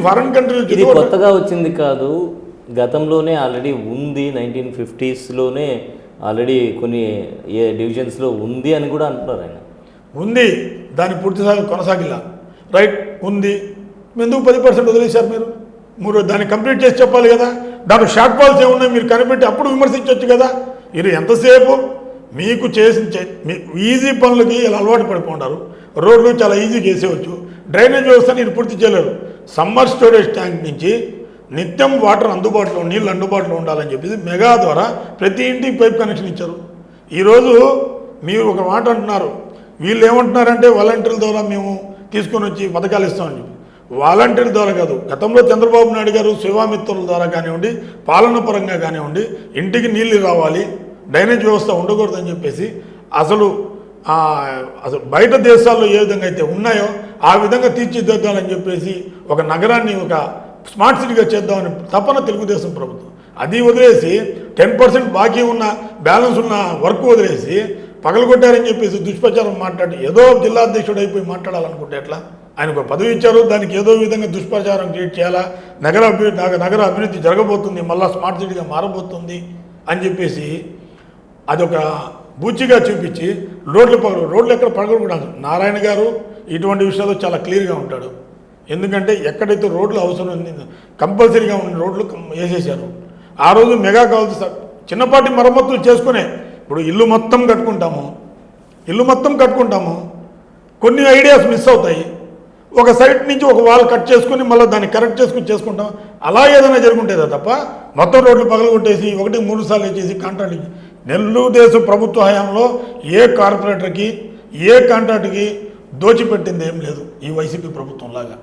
ఫారెన్ కంట్రీలు ఇది కొత్తగా వచ్చింది కాదు, గతంలోనే ఆల్రెడీ ఉంది. 1950s ఆల్రెడీ కొన్ని డివిజన్స్లో ఉంది అని కూడా అంటున్నారు ఆయన. ఉంది, దాని పూర్తిగా కొనసాగిలా. రైట్, ఉంది, ఎందుకు 10% వదిలేశారు మీరు దాన్ని కంప్లీట్ చేసి చెప్పాలి కదా. దాంట్లో షార్ట్ ఫాల్స్ ఏమున్నాయి మీరు కనిపెట్టి అప్పుడు విమర్శించవచ్చు కదా. మీరు ఎంతసేపు మీకు ఈజీ పనులకి ఇలా అలవాటు పడిపోంటారు. రోడ్లు చాలా ఈజీగా వేసేవచ్చు, డ్రైనేజ్ వ్యవస్థ మీరు పూర్తి చేయలేరు. సమ్మర్ స్టోరేజ్ ట్యాంక్ నుంచి నిత్యం వాటర్ అందుబాటులో, నీళ్ళు అందుబాటులో ఉండాలని చెప్పేసి మెగా ద్వారా ప్రతి ఇంటికి పైప్ కనెక్షన్ ఇచ్చారు. ఈరోజు మీరు ఒక మాట అంటున్నారు, వీళ్ళు ఏమంటున్నారంటే వాలంటీర్ల ద్వారా మేము తీసుకొని వచ్చి పథకాలు ఇస్తామని చెప్పి. వాలంటీర్ల ద్వారా కాదు, గతంలో చంద్రబాబు నాయుడు గారు సేవామిత్రుల ద్వారా కానివ్వండి, పాలన పరంగా కానివ్వండి, ఇంటికి నీళ్ళు రావాలి, డ్రైనేజ్ వ్యవస్థ ఉండకూడదని చెప్పేసి అసలు బయట దేశాల్లో ఏ విధంగా అయితే ఉన్నాయో ఆ విధంగా తీర్చిదిద్దాలని చెప్పేసి ఒక నగరాన్ని ఒక స్మార్ట్ సిటీగా చేద్దామని తపన తెలుగుదేశం ప్రభుత్వం. అది వదిలేసి 10% బాకీ ఉన్న బ్యాలెన్స్ ఉన్న వర్క్ వదిలేసి పగలగొట్టారని చెప్పేసి దుష్ప్రచారం మాట్లాడి ఏదో జిల్లా అధ్యక్షుడు అయిపోయి మాట్లాడాలనుకుంటే ఎట్లా? ఆయనకు పదవి ఇచ్చారు, దానికి ఏదో విధంగా దుష్ప్రచారం క్రియేట్ చేయాలా, నగర అభివృద్ధి జరగబోతుంది, మళ్ళీ స్మార్ట్ సిటీగా మారబోతుంది అని చెప్పేసి అదొక బూచిగా చూపించి రోడ్లు ఎక్కడ పగలగొట్టాలి. నారాయణ గారు ఇటువంటి విషయాల్లో చాలా క్లియర్గా ఉంటాడు. ఎందుకంటే ఎక్కడైతే రోడ్లు అవసరం ఉంది కంపల్సరీగా ఉన్న రోడ్లు వేసేసారు. ఆ రోజు మెగా కావాల్సి చిన్నపాటి మరమ్మతులు చేసుకునే, ఇప్పుడు ఇల్లు మొత్తం కట్టుకుంటాము, కొన్ని ఐడియాస్ మిస్ అవుతాయి. ఒక సైడ్ నుంచి ఒక వాల్ కట్ చేసుకుని మళ్ళీ దాన్ని కరెక్ట్ చేసుకుంటాం. అలా ఏదైనా జరుగుంటుందా తప్ప మొత్తం రోడ్లు పగలగొట్టేసి 1-3 సార్లు వేసేసి కాంట్రాక్ట్. తెలుగుదేశం ప్రభుత్వ హయాంలో ఏ కార్పొరేటర్కి ఏ కాంట్రాక్ట్కి దోచిపెట్టింది ఏం లేదు. ఈ వైసీపీ ప్రభుత్వం లాగా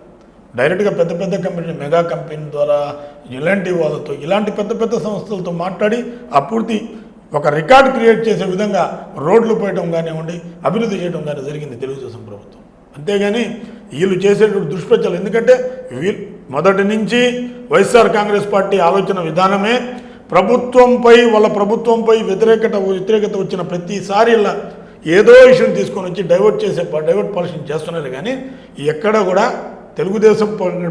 డైరెక్ట్గా పెద్ద కంపెనీ మెగా కంపెనీ ద్వారా ఇలాంటి వాళ్ళతో ఇలాంటి పెద్ద సంస్థలతో మాట్లాడి ఆ పూర్తి ఒక రికార్డ్ క్రియేట్ చేసే విధంగా రోడ్లు పోయడం కానివ్వండి, అభివృద్ధి చేయడం కానీ జరిగింది తెలుగుదేశం ప్రభుత్వం. అంతేగాని వీళ్ళు చేసేటువంటి దుష్ప్రచారం, ఎందుకంటే మొదటి నుంచి వైఎస్ఆర్ కాంగ్రెస్ పార్టీ ఆలోచన విధానమే వాళ్ళ ప్రభుత్వంపై వ్యతిరేకత వచ్చిన ప్రతిసారి ఇలా ఏదో విషయం తీసుకొని వచ్చి డైవర్ట్ పాలిషన్ చేస్తున్నారు. కానీ ఎక్కడ కూడా తెలుగుదేశం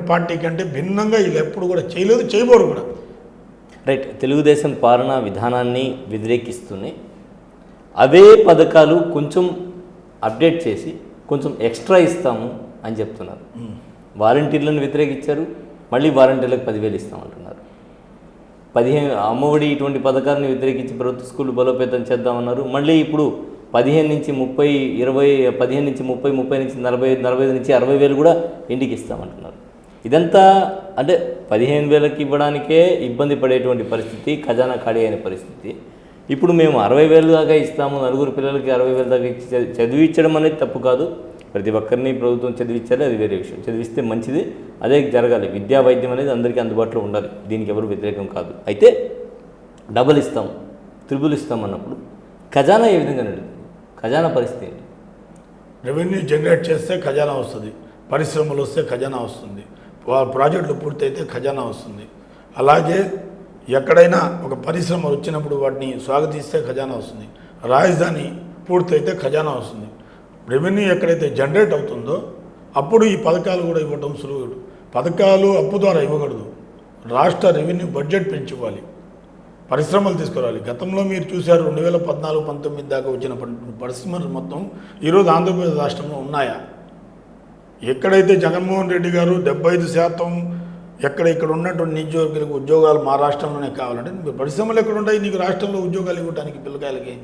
పార్టీ కంటే భిన్నంగా వీళ్ళు ఎప్పుడు కూడా చేయలేదు, చేయబోరు కూడా. రైట్, తెలుగుదేశం పాలనా విధానాన్ని వ్యతిరేకిస్తూనే అవే పథకాలు కొంచెం అప్డేట్ చేసి కొంచెం ఎక్స్ట్రా ఇస్తాము అని చెప్తున్నారు. వాలంటీర్లను వ్యతిరేకించారు, మళ్ళీ వాలంటీర్లకు 10,000 ఇస్తామంటున్నారు. 15 అమ్మఒడి ఇటువంటి పథకాలను వ్యతిరేకించి ప్రభుత్వ స్కూళ్ళు బలోపేతం చేద్దామన్నారు. మళ్ళీ ఇప్పుడు 15 నుంచి 30, 20, 15 నుంచి 30, 30 నుంచి 40, 45 నుంచి 60,000 కూడా ఇంటికి ఇస్తామంటున్నారు. ఇదంతా అంటే 15,000కి ఇవ్వడానికే ఇబ్బంది పడేటువంటి పరిస్థితి, ఖజానా ఖాళీ అయిన పరిస్థితి. ఇప్పుడు మేము 60,000 దాకా ఇస్తాము, 4 పిల్లలకి 60,000 దాకా ఇచ్చి చదివించడం అనేది తప్పు కాదు. ప్రతి ఒక్కరిని ప్రభుత్వం చదివించాలి, అది వేరే విషయం. చదివిస్తే మంచిది, అదే జరగాలి. విద్యా వైద్యం అనేది అందరికీ అందుబాటులో ఉండాలి, దీనికి ఎవరు వ్యతిరేకం కాదు. అయితే డబుల్ ఇస్తాం, త్రిబుల్ ఇస్తాం అన్నప్పుడు ఖజానా ఏ విధంగా నడుస్తుంది? ఖజానా పరిస్థితి ఏంటి? రెవెన్యూ జనరేట్ చేస్తే ఖజానా వస్తుంది, పరిశ్రమలు వస్తే ఖజానా వస్తుంది, ప్రాజెక్టులు పూర్తయితే ఖజానా వస్తుంది. అలాగే ఎక్కడైనా ఒక పరిశ్రమ వచ్చినప్పుడు వాటిని స్వాగతిస్తే ఖజానా వస్తుంది, రాజధాని పూర్తయితే ఖజానా వస్తుంది. రెవెన్యూ ఎక్కడైతే జనరేట్ అవుతుందో అప్పుడు ఈ పథకాలు కూడా ఇవ్వడం సులువు. పథకాలు అప్పు ద్వారా ఇవ్వకూడదు, రాష్ట్ర రెవెన్యూ బడ్జెట్ పెంచుకోవాలి, పరిశ్రమలు తీసుకురావాలి. గతంలో మీరు చూశారు 2014-19 దాకా వచ్చిన పరిశ్రమలు మొత్తం ఈరోజు ఆంధ్రప్రదేశ్ రాష్ట్రంలో ఉన్నాయా? ఎక్కడైతే జగన్మోహన్ రెడ్డి గారు 75% ఇక్కడ ఉన్నటువంటి నిరుద్యోగులకు ఉద్యోగాలు మా రాష్ట్రంలోనే కావాలంటే పరిశ్రమలు ఎక్కడ ఉంటాయి? నీకు రాష్ట్రంలో ఉద్యోగాలు ఇవ్వడానికి పిల్లకాయలకి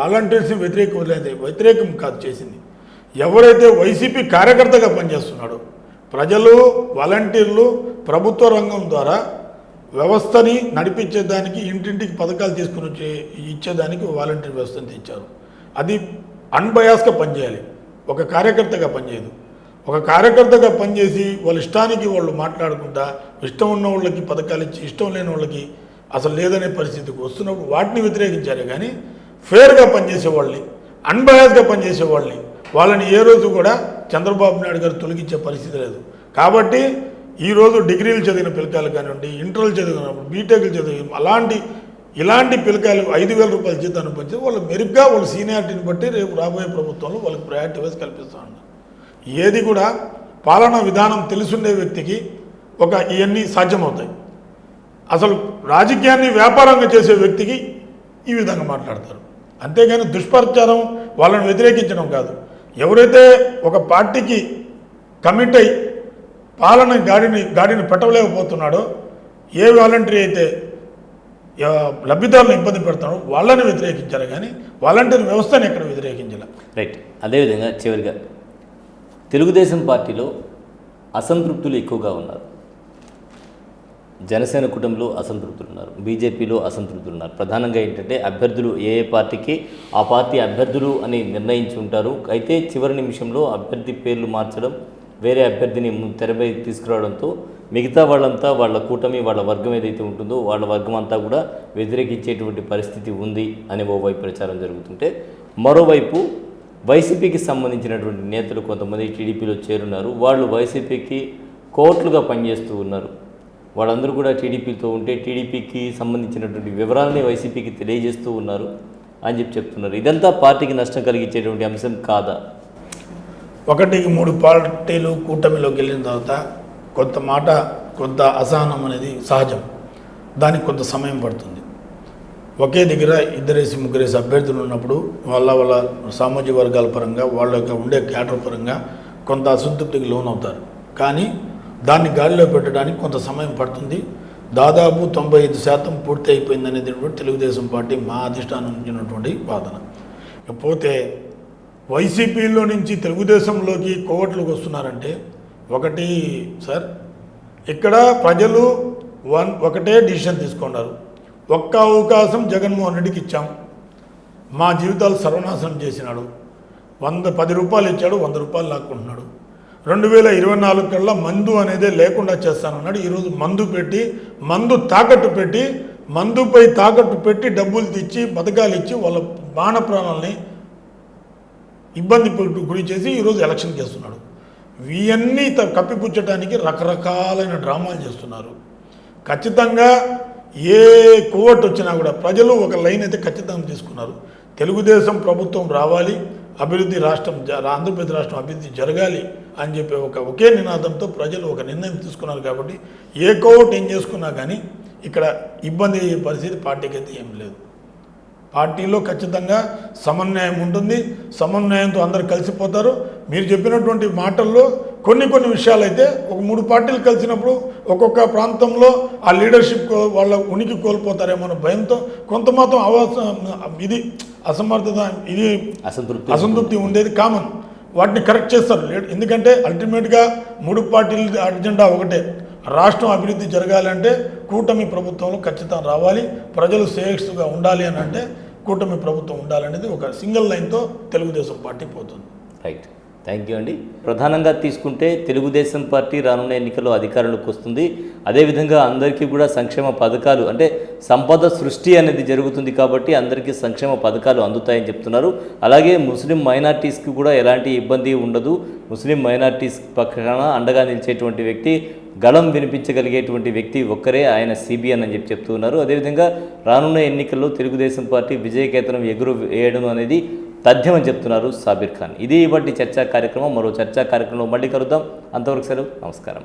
వాలంటీర్స్ వ్యతిరేకం కాదు చేసింది. ఎవరైతే వైసీపీ కార్యకర్తగా పనిచేస్తున్నాడో ప్రజలు, వాలంటీర్లు ప్రభుత్వ రంగం ద్వారా వ్యవస్థని నడిపించేదానికి ఇంటింటికి పథకాలు తీసుకుని ఇచ్చేదానికి వాలంటీర్ వ్యవస్థను తెచ్చారు. అది అన్బయాస్గా పనిచేయాలి, ఒక కార్యకర్తగా పనిచేయదు. ఒక కార్యకర్తగా పనిచేసి వాళ్ళ ఇష్టానికి వాళ్ళు మాట్లాడుకుంటా ఇష్టం ఉన్న వాళ్ళకి పథకాలు ఇచ్చి ఇష్టం లేని వాళ్ళకి అసలు లేదనే పరిస్థితికి వస్తున్నప్పుడు వాటిని వ్యతిరేకించారు. కానీ ఫేర్గా పనిచేసే వాళ్ళని, అన్బయాస్గా పనిచేసే వాళ్ళని ఏ రోజు కూడా చంద్రబాబు నాయుడు గారు తొలగించే పరిస్థితి లేదు. కాబట్టి ఈరోజు డిగ్రీలు చదివిన పిల్లకాయలు కానివ్వండి, ఇంటర్లు చదివినప్పుడు, బీటెక్లు చదివి అలాంటి ఇలాంటి పిల్లకాయలు 5,000 రూపాయల జీతాన్ని పెంచి వాళ్ళు మెరుగ్గా వాళ్ళ సీనియారిటీని బట్టి రేపు రాబోయే ప్రభుత్వంలో వాళ్ళకి ప్రయారిటీ వైజ్ కల్పిస్తూ ఉన్నారు. ఏది కూడా పాలనా విధానం తెలుసుండే వ్యక్తికి ఇవన్నీ సాధ్యమవుతాయి. అసలు రాజకీయాన్ని వ్యాపారంగా చేసే వ్యక్తికి ఈ విధంగా మాట్లాడతారు. అంతేగాని దుష్ప్రచారం వాళ్ళని వ్యతిరేకించడం కాదు. ఎవరైతే ఒక పార్టీకి కమిట్ అయి పాలన గాడిని పెట్టలేకపోతున్నాడో, ఏ వాలంటరీ అయితే లబ్ధిదారులను ఇబ్బంది పెడతాడో వాళ్ళని వ్యతిరేకించారు, కానీ వాలంటీర్ వ్యవస్థని ఎక్కడ వ్యతిరేకించాలి. రైట్. అదేవిధంగా చివరిగా తెలుగుదేశం పార్టీలో అసంతృప్తులు ఎక్కువగా ఉన్నారు. జనసేన కుటుంబంలో అసంతృప్తులు ఉన్నారు, బీజేపీలో అసంతృప్తులు ఉన్నారు. ప్రధానంగా ఏంటంటే అభ్యర్థులు ఏ పార్టీకి ఆ పార్టీ అభ్యర్థులు అని నిర్ణయించి ఉంటారు. అయితే చివరి నిమిషంలో అభ్యర్థి పేర్లు మార్చడం, వేరే అభ్యర్థిని తెరపై తీసుకురావడంతో మిగతా వాళ్ళంతా వాళ్ళ కూటమి, వాళ్ళ వర్గం ఏదైతే ఉంటుందో వాళ్ళ వర్గం అంతా కూడా వ్యతిరేకించేటువంటి పరిస్థితి ఉంది అని ఓవైపు ప్రచారం జరుగుతుంటే, మరోవైపు వైసీపీకి సంబంధించినటువంటి నేతలు కొంతమంది టీడీపీలో చేరున్నారు. వాళ్ళు వైసీపీకి కోట్లుగా పనిచేస్తూ ఉన్నారు. వాళ్ళందరూ కూడా టీడీపీతో ఉంటే టీడీపీకి సంబంధించినటువంటి వివరాలని వైసీపీకి తెలియజేస్తూ ఉన్నారు అని చెప్తున్నారు. ఇదంతా పార్టీకి నష్టం కలిగించేటువంటి అంశం కాదా? 1-3 పార్టీలు కూటమిలోకి వెళ్ళిన తర్వాత కొంత అసహనం అనేది సహజం. దానికి కొంత సమయం పడుతుంది. ఒకే దగ్గర 2-3 అభ్యర్థులు ఉన్నప్పుడు వాళ్ళ సామాజిక వర్గాల పరంగా వాళ్ళ యొక్క ఉండే క్యాడర్ పరంగా కొంత అసంతృప్తికి లోనవుతారు. కానీ దాన్ని గాలిలో పెట్టడానికి కొంత సమయం పడుతుంది. దాదాపు 95% పూర్తి అయిపోయింది అనేది తెలుగుదేశం పార్టీ మా అధిష్టానం నుంచినటువంటి వాదన. పోతే వైసీపీలో నుంచి తెలుగుదేశంలోకి కోవట్లకు వస్తున్నారంటే, ఒకటి సార్, ఇక్కడ ప్రజలు ఒకటే డిసిషన్ తీసుకున్నారు. ఒక్క అవకాశం జగన్మోహన్ రెడ్డికి ఇచ్చాం, మా జీవితాలు సర్వనాశనం చేసినాడు. 10 రూపాయలు ఇచ్చాడు, 100 రూపాయలు లాక్కుంటున్నాడు. 2024 కల్లా మందు అనేదే లేకుండా చేస్తానన్నాడు. ఈరోజు మందు తాకట్టు పెట్టి మందుపై తాకట్టు పెట్టి డబ్బులు తెచ్చి పథకాలు ఇచ్చి వాళ్ళ బాణ ప్రాణాలని ఇబ్బంది గురి చేసి ఈరోజు ఎలక్షన్కి వేస్తున్నాడు. ఇవన్నీ కప్పిపుచ్చడానికి రకరకాలైన డ్రామాలు చేస్తున్నారు. ఖచ్చితంగా ఏ కోవట్ వచ్చినా కూడా ప్రజలు ఒక లైన్ అయితే ఖచ్చితంగా తీసుకున్నారు. తెలుగుదేశం ప్రభుత్వం రావాలి, అభివృద్ధి ఆంధ్రప్రదేశ్ రాష్ట్రం అభివృద్ధి జరగాలి అని చెప్పి ఒకే నినాదంతో ప్రజలు ఒక నిర్ణయం తీసుకున్నారు. కాబట్టి ఏ కోవట్ ఏం చేసుకున్నా కానీ ఇక్కడ ఇబ్బంది అయ్యే పరిస్థితి పార్టీకి అయితే ఏం లేదు. పార్టీలో ఖచ్చితంగా సమన్వయం ఉంటుంది. సమన్వయంతో అందరు కలిసిపోతారు. మీరు చెప్పినటువంటి మాటల్లో కొన్ని విషయాలు అయితే 3 పార్టీలు కలిసినప్పుడు ఒక్కొక్క ప్రాంతంలో ఆ లీడర్షిప్ వాళ్ళ ఉనికి కోల్పోతారేమో అన్న భయంతో కొంత మాత్రం అసమర్థత, అసంతృప్తి ఉండేది కామన్. వాటిని కరెక్ట్ చేస్తారు. ఎందుకంటే అల్టిమేట్గా 3 పార్టీల అజెండా ఒకటే, రాష్ట్రం అభివృద్ధి జరగాలంటే కూటమి ప్రభుత్వంలో ఖచ్చితంగా రావాలి, ప్రజలు శ్రేయస్సుగా ఉండాలి అని అంటే కూటమి ప్రభుత్వం ఉండాలనేది ఒక సింగిల్ లైన్తో తెలుగుదేశం పార్టీ పోతుంది. రైట్. థ్యాంక్ యూ అండి. ప్రధానంగా తీసుకుంటే తెలుగుదేశం పార్టీ రానున్న ఎన్నికల్లో అధికారంలోకి వస్తుంది. అదేవిధంగా అందరికీ కూడా సంక్షేమ పథకాలు, అంటే సంపద సృష్టి అనేది జరుగుతుంది కాబట్టి అందరికీ సంక్షేమ పథకాలు అందుతాయని చెప్తున్నారు. అలాగే ముస్లిం మైనార్టీస్కి కూడా ఎలాంటి ఇబ్బంది ఉండదు. ముస్లిం మైనార్టీస్ పక్కన అండగా నిలిచేటువంటి వ్యక్తి, గళం వినిపించగలిగేటువంటి వ్యక్తి ఒక్కరే, ఆయన సిబిఎన్ అని చెప్తూ ఉన్నారు. అదేవిధంగా రానున్న ఎన్నికల్లో తెలుగుదేశం పార్టీ విజయకేతనం ఎగురు వేయడం అనేది తథ్యమని చెప్తున్నారు సాబిర్ ఖాన్. ఇది ఇవాటి చర్చా కార్యక్రమం. మరో చర్చా కార్యక్రమంలో మళ్ళీ కలుద్దాం. అంతవరకు సెలవు. నమస్కారం.